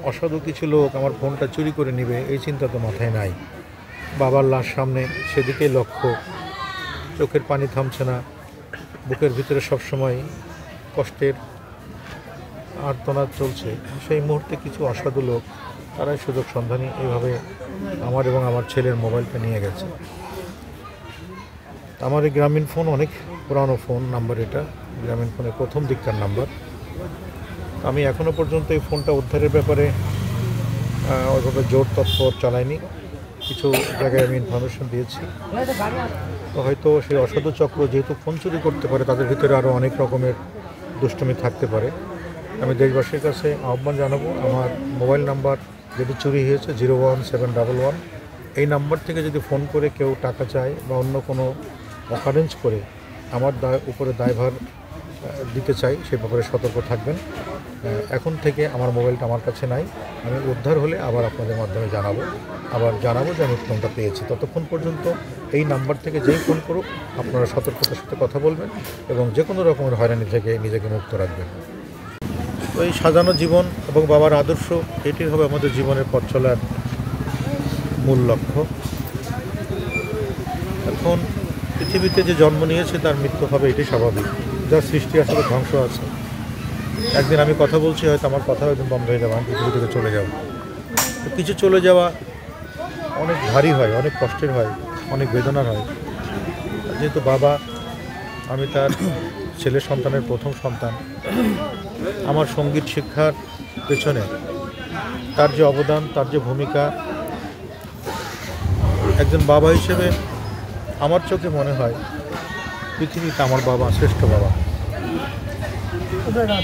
অসাধু কিছু লোক আমার ফোনটা চুরি করে নেবে এই চিন্তা তো মাথায় নাই। বাবার লাশ সামনে, সেদিকে লক্ষ্য, চোখের পানি থামছে না, বুকের ভিতরে সবসময় কষ্টের আর্তনাদ চলছে। সেই মুহূর্তে কিছু অসাধু লোক, তারাই সুযোগ সন্ধানী এইভাবে আমার এবং আমার ছেলের মোবাইলটা নিয়ে গেছে। আমার এই গ্রামীণ ফোন অনেক পুরানো ফোন নাম্বার, এটা গ্রামীণ ফোনের প্রথম দিককার নাম্বার। আমি এখনও পর্যন্ত এই ফোনটা উদ্ধারের ব্যাপারে ওইভাবে জোর তৎপর চালাইনি। কিছু জায়গায় আমি ইনফরমেশন দিয়েছি, তো হয়তো সেই অসাধু চক্র যেহেতু ফোন চুরি করতে পারে, তাদের ভিতরে আরও অনেক রকমের দুষ্টুমি থাকতে পারে। আমি দেশবাসীর কাছে আহ্বান জানাবো, আমার মোবাইল নাম্বার যেটি চুরি হয়েছে 01711, এই নাম্বার থেকে যদি ফোন করে কেউ টাকা চায় বা অন্য কোনো অকারেন্স করে আমার উপরে দায়ভার দিতে চাই, সে ব্যাপারে সতর্ক থাকবেন। এখন থেকে আমার মোবাইলটা আমার কাছে নাই, আমি উদ্ধার হলে আবার আপনাদের মাধ্যমে জানাবো যে আমি ফোনটা পেয়েছি। ততক্ষণ পর্যন্ত এই নাম্বার থেকে যেই ফোন করুক আপনারা সতর্কতার সাথে কথা বলবেন এবং যে কোনো রকমের হয়রানি থেকে নিজেকে মুক্ত রাখবেন। তো এই সাজানো জীবন এবং বাবার আদর্শ, এটি হবে আমাদের জীবনের পথ চলার মূল লক্ষ্য। এখন পৃথিবীতে যে জন্ম নিয়েছে তার মৃত্যু হবে, এটি স্বাভাবিক। যার সৃষ্টি আসলে ধ্বংস আছে। একদিন আমি কথা বলছি, হয়তো আমার কথা একদিন বন্ধ হয়ে যাবে, আমি পৃথিবী থেকে চলে যাব। কিছু চলে যাওয়া অনেক ভারী হয়, অনেক কষ্টের হয়, অনেক বেদনার হয়। যেহেতু বাবা, আমি তার ছেলে সন্তানের প্রথম সন্তান, আমার সঙ্গীত শিক্ষার পেছনে তার যে অবদান, তার যে ভূমিকা, একজন বাবা হিসেবে আমার চোখে মনে হয় পৃথিবীতে আমার বাবা শ্রেষ্ঠ বাবা।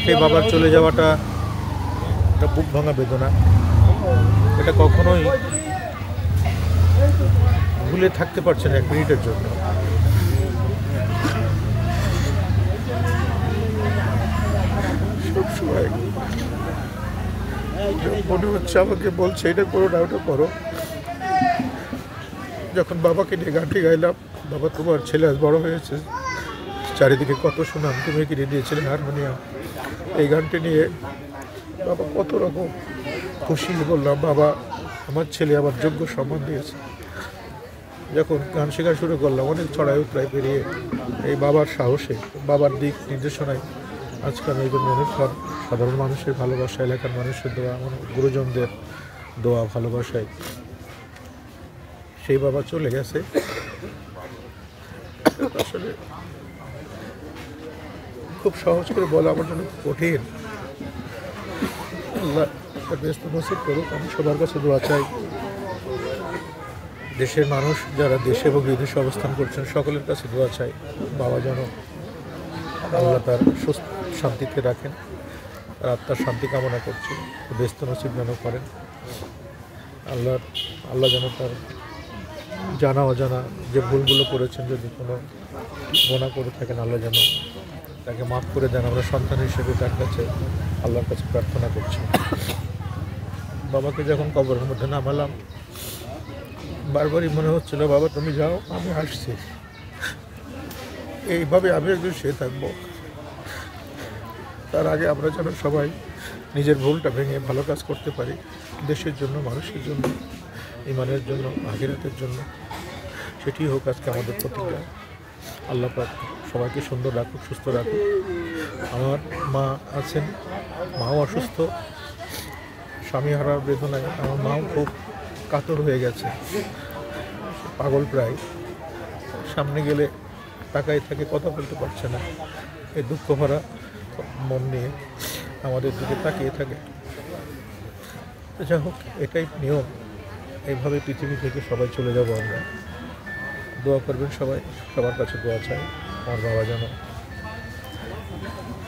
সেই বাবার চলে যাওয়াটা একটা বুক ভাঙা বেদনা, এটা কখনোই ভুলে থাকতে পারছে না এক মিনিটের জন্য। সবসময় মনে হচ্ছে আমাকে বলছে এটা করো না ওটা করো। যখন বাবাকে নিয়ে গানটি গাইলাম, বাবা তোমার ছেলে আজ বড় হয়েছে, চারিদিকে কত সুনাম, তুমি কিনে দিয়েছিলে হারমোনিয়াম, এই গানটি নিয়ে বাবা কত রকম খুশি। বললাম বাবা আমার ছেলে আমার যোগ্য সম্মান দিয়েছে। যখন গান শেখা শুরু করলাম, অনেক চড়াই উতরাই পেরিয়ে এই বাবার সাহসে, বাবার দিক নির্দেশনায় আজকে আমি একজন মনের ফল, সাধারণ মানুষের ভালোবাসা, এলাকার মানুষের দোয়া, আমার গুরুজনদের দোয়া ভালোবাসায় সেই বাবা চলে গেছে। আসলে খুব সহজ করে বলা আমার জন্য কঠিন। আল্লাহ ব্যস্ত নসিব করুক। আমি সবার কাছে দোয়া চাই, দেশের মানুষ যারা দেশে এবং বিদেশে অবস্থান করছেন সকলের কাছে দোয়া চাই, বাবা যেন আল্লাহ তার শান্তিতে রাখেন, তার আত্মার শান্তি কামনা করছি, ব্যস্ত নসিব যেন করেন। আল্লাহ যেন তার জানা অজানা যে ভুলগুলো করেছেন, যদি কোনো গোনা করে থাকেন, আল্লাহ যেন তাকে মাফ করে দেন। আমরা সন্তান হিসেবে তার কাছে, আল্লাহর কাছে প্রার্থনা করছি। বাবাকে যখন কবরের মধ্যে নামালাম, বারবারই মনে হচ্ছিল বাবা তুমি যাও, আমি আসছি। এইভাবে আমি একজন শুয়ে থাকবো, তার আগে আমরা যেন সবাই নিজের ভুলটা ভেঙে ভালো কাজ করতে পারি, দেশের জন্য, মানুষের জন্য, ইমানের জন্য, আখিরাতের জন্য। সেটি হোক আজকে আমাদের প্রতিজ্ঞা। আল্লাহ পাক সবাইকে সুন্দর রাখুক, সুস্থ রাখুক। আমার মা আছেন, মাও অসুস্থ, স্বামী হারার বেদনায় আমার মাও খুব কাতর হয়ে গেছে, পাগল প্রায়। সামনে গেলে তাকাই থাকে, কথা বলতে পারছে না, এই দুঃখ ভরা মন নিয়ে আমাদের দিকে তাকিয়ে থাকে। যাই হোক, এটাই নিয়ম, এইভাবে পৃথিবী থেকে সবাই চলে যাব আমরা। দোয়া করবেন সবাই, সবার কাছে দোয়া চাই আমার বাবা যেন